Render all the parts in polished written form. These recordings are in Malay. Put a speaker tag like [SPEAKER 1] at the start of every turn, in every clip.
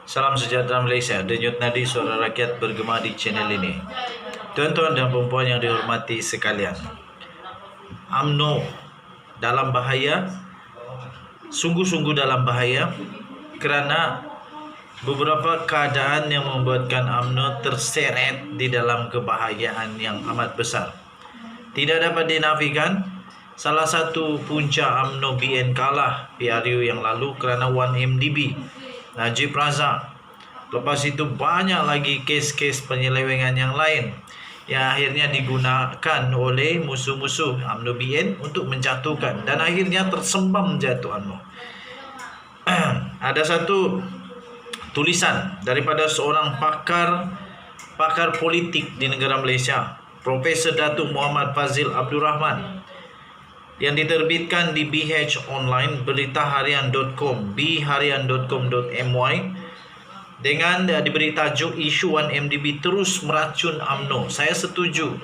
[SPEAKER 1] Salam sejahtera Malaysia. Denyut nadi suara rakyat bergema di channel ini. Tuan-tuan dan puan yang dihormati sekalian, UMNO dalam bahaya, sungguh-sungguh dalam bahaya, kerana beberapa keadaan yang membuatkan UMNO terseret di dalam kebahayaan yang amat besar. Tidak dapat dinafikan, salah satu punca UMNO BN kalah PRU yang lalu kerana 1MDB Najib Razak. Lepas itu banyak lagi kes-kes penyelewengan yang lain yang akhirnya digunakan oleh musuh-musuh UMNO BN untuk menjatuhkan, dan akhirnya tersembam jatuh UMNO. Ada satu tulisan daripada seorang pakar politik di negara Malaysia, Profesor Datuk Muhammad Fazil Abdul Rahman, yang diterbitkan di BH Online, beritaharian.com, bharian.com.my, dengan diberi tajuk isu 1MDB terus meracun UMNO. Saya setuju,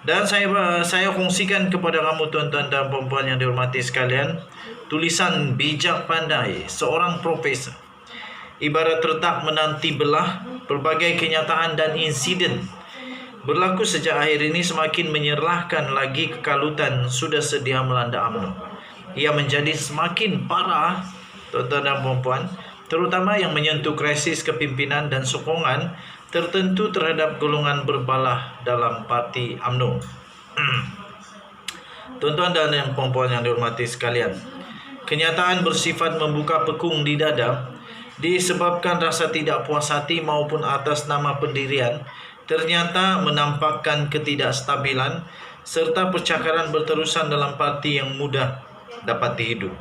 [SPEAKER 1] dan saya kongsikan kepada kamu tuan-tuan dan puan-puan yang dihormati sekalian, tulisan bijak pandai seorang profesor. Ibarat retak menanti belah, pelbagai kenyataan dan insiden berlaku sejak akhir ini semakin menyerlahkan lagi kekalutan sudah sedia melanda UMNO. Ia menjadi semakin parah, tuan-tuan dan puan-puan, terutama yang menyentuh krisis kepimpinan dan sokongan tertentu terhadap golongan berbalah dalam parti UMNO. Tuan-tuan dan puan-puan yang dihormati sekalian, kenyataan bersifat membuka pekung di dada disebabkan rasa tidak puas hati maupun atas nama pendirian ternyata menampakkan ketidakstabilan serta percakaran berterusan dalam parti yang mudah dapat dihidup.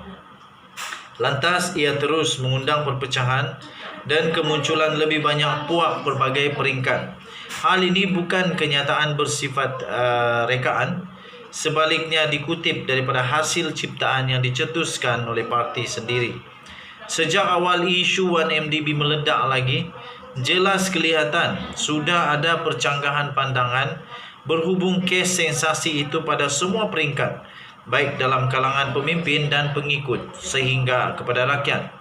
[SPEAKER 1] Lantas ia terus mengundang perpecahan dan kemunculan lebih banyak puak berbagai peringkat. Hal ini bukan kenyataan bersifat rekaan, sebaliknya dikutip daripada hasil ciptaan yang dicetuskan oleh parti sendiri. Sejak awal isu 1MDB meledak lagi, jelas kelihatan sudah ada percanggahan pandangan berhubung kes sensasi itu pada semua peringkat, baik dalam kalangan pemimpin dan pengikut sehingga kepada rakyat.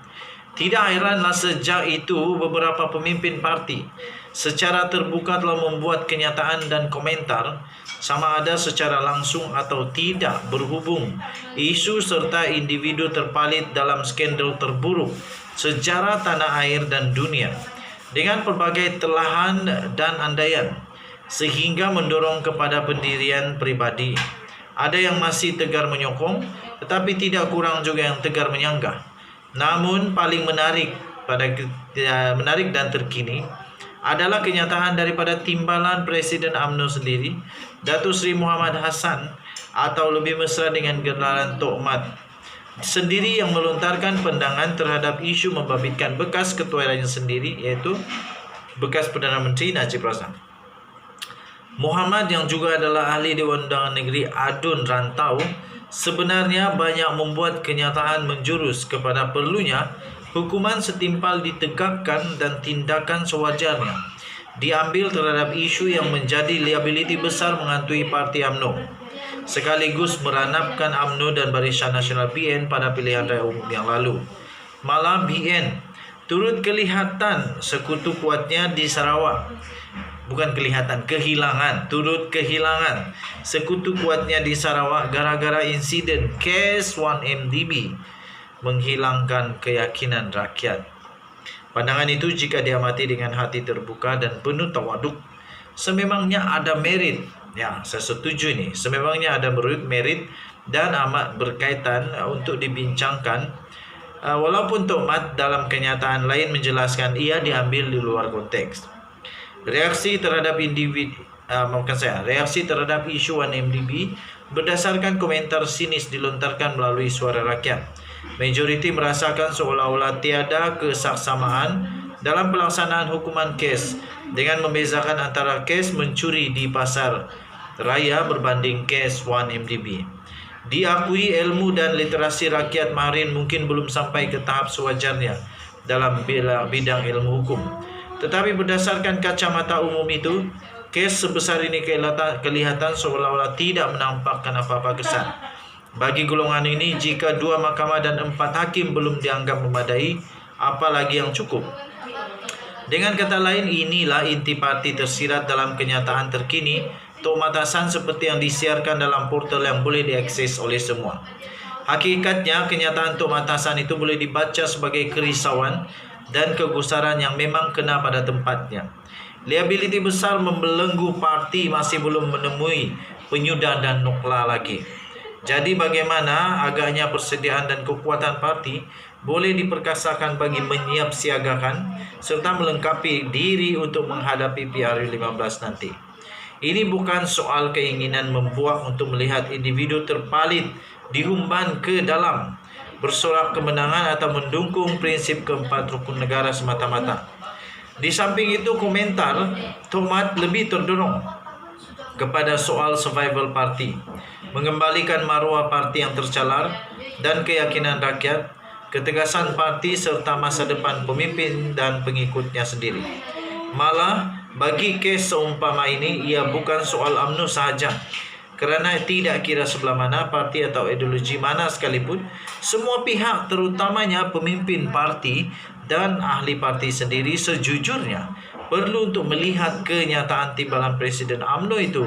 [SPEAKER 1] Tidak heranlah sejak itu beberapa pemimpin parti secara terbuka telah membuat kenyataan dan komentar, sama ada secara langsung atau tidak, berhubung isu serta individu terpalit dalam skandal terburuk sejarah tanah air dan dunia, dengan pelbagai telahan dan andaian, sehingga mendorong kepada pendirian pribadi. Ada yang masih tegar menyokong, tetapi tidak kurang juga yang tegar menyanggah. Namun paling menarik dan terkini adalah kenyataan daripada timbalan Presiden UMNO sendiri, Datuk Seri Muhammad Hassan, atau lebih mesra dengan gelaran Tok Mat sendiri, yang melontarkan pandangan terhadap isu membabitkan bekas ketua lain sendiri, iaitu bekas Perdana Menteri Najib Razak. Muhammad, yang juga adalah ahli Dewan Undangan Negeri Adun Rantau, sebenarnya banyak membuat kenyataan menjurus kepada perlunya hukuman setimpal ditegakkan dan tindakan sewajarnya diambil terhadap isu yang menjadi liabiliti besar menghantui parti UMNO, sekaligus meranapkan UMNO dan Barisan Nasional BN pada pilihan raya umum yang lalu. Malah BN turut kelihatan sekutu kuatnya di Sarawak. Turut kehilangan sekutu kuatnya di Sarawak gara-gara insiden kes 1MDB menghilangkan keyakinan rakyat. Pandangan itu jika diamati dengan hati terbuka dan penuh tawaduk, sememangnya ada merit. Ya, saya setuju ini. Sememangnya ada merit dan amat berkaitan untuk dibincangkan. Walaupun Tok Mat dalam kenyataan lain menjelaskan ia diambil di luar konteks. Reaksi terhadap isu 1MDB berdasarkan komentar sinis dilontarkan melalui Suara Rakyat. Majoriti merasakan seolah-olah tiada kesaksamaan dalam pelaksanaan hukuman kes, dengan membezakan antara kes mencuri di pasar raya berbanding kes 1MDB. Diakui ilmu dan literasi rakyat Maharin mungkin belum sampai ke tahap sewajarnya dalam bidang ilmu hukum. Tetapi berdasarkan kacamata umum itu, kes sebesar ini kelihatan seolah-olah tidak menampakkan apa-apa kesan. Bagi golongan ini, jika 2 mahkamah dan 4 hakim belum dianggap memadai, apalagi yang cukup. Dengan kata lain, inilah inti parti tersirat dalam kenyataan terkini Tok Matasan seperti yang disiarkan dalam portal yang boleh diakses oleh semua. Hakikatnya, kenyataan Tok Matasan itu boleh dibaca sebagai kerisauan dan kegusaran yang memang kena pada tempatnya. Liabiliti besar membelenggu parti masih belum menemui penyudah dan nukla lagi. Jadi bagaimana agaknya persediaan dan kekuatan parti boleh diperkasakan bagi menyiapsiagakan serta melengkapi diri untuk menghadapi PRU 15 nanti. Ini bukan soal keinginan membuak untuk melihat individu terpalit diumban ke dalam bersorak kemenangan atau mendukung prinsip keempat rukun negara semata-mata. Di samping itu, komentar Tomat lebih terdorong kepada soal survival parti, mengembalikan maruah parti yang tercalar dan keyakinan rakyat, ketegasan parti serta masa depan pemimpin dan pengikutnya sendiri. Malah, bagi kes seumpama ini, ia bukan soal UMNO sahaja. Kerana tidak kira sebelah mana, parti atau ideologi mana sekalipun, semua pihak terutamanya pemimpin parti dan ahli parti sendiri sejujurnya perlu untuk melihat kenyataan timbalan Presiden UMNO itu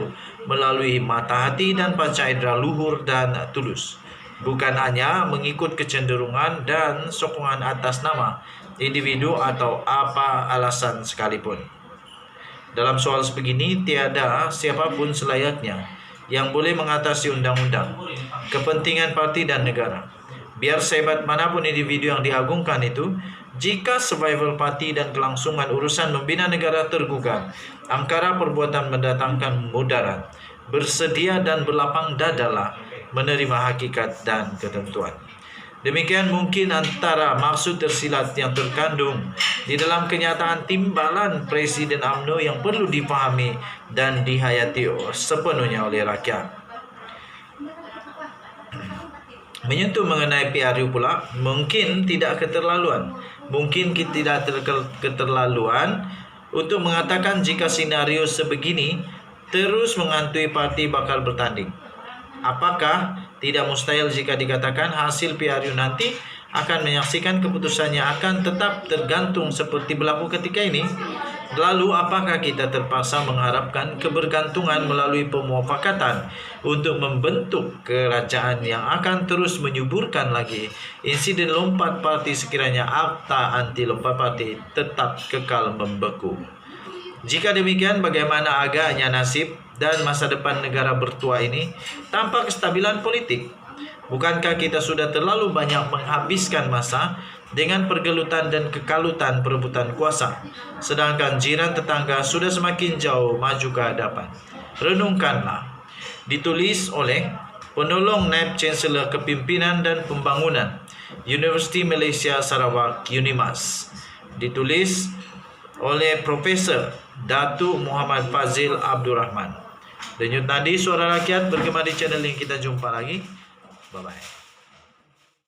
[SPEAKER 1] melalui mata hati dan panca indera luhur dan tulus. Bukan hanya mengikut kecenderungan dan sokongan atas nama individu atau apa alasan sekalipun. Dalam soal sebegini, tiada siapapun selayaknya yang boleh mengatasi undang-undang, kepentingan parti dan negara. Biar sehebat manapun individu yang diagungkan itu, jika survival parti dan kelangsungan urusan membina negara tergugat, angkara perbuatan mendatangkan mudarat, bersedia dan berlapang dadalah menerima hakikat dan ketentuan. Demikian mungkin antara maksud tersilat yang terkandung di dalam kenyataan timbalan Presiden UMNO yang perlu dipahami dan dihayati sepenuhnya oleh rakyat. Menyentuh mengenai PRU pula, mungkin tidak keterlaluan. Mungkin tidak keterlaluan untuk mengatakan jika senario sebegini terus menghantui parti bakal bertanding. Apakah tidak mustahil jika dikatakan hasil PRU nanti akan menyaksikan keputusannya akan tetap tergantung seperti berlaku ketika ini? Lalu apakah kita terpaksa mengharapkan kebergantungan melalui pemufakatan untuk membentuk kerajaan yang akan terus menyuburkan lagi insiden lompat parti sekiranya akta anti lompat parti tetap kekal membeku? Jika demikian, bagaimana agaknya nasib dan masa depan negara bertua ini tanpa kestabilan politik? Bukankah kita sudah terlalu banyak menghabiskan masa dengan pergelutan dan kekalutan perebutan kuasa, sedangkan jiran tetangga sudah semakin jauh maju ke hadapan? Renungkanlah. Ditulis oleh penolong Naib Chancellor Kepimpinan dan Pembangunan Universiti Malaysia Sarawak UNIMAS. Ditulis oleh Profesor Datuk Muhammad Fazil Abdul Rahman. Denyut nadi suara rakyat bergema di channel yang kita jumpa lagi. Bye-bye.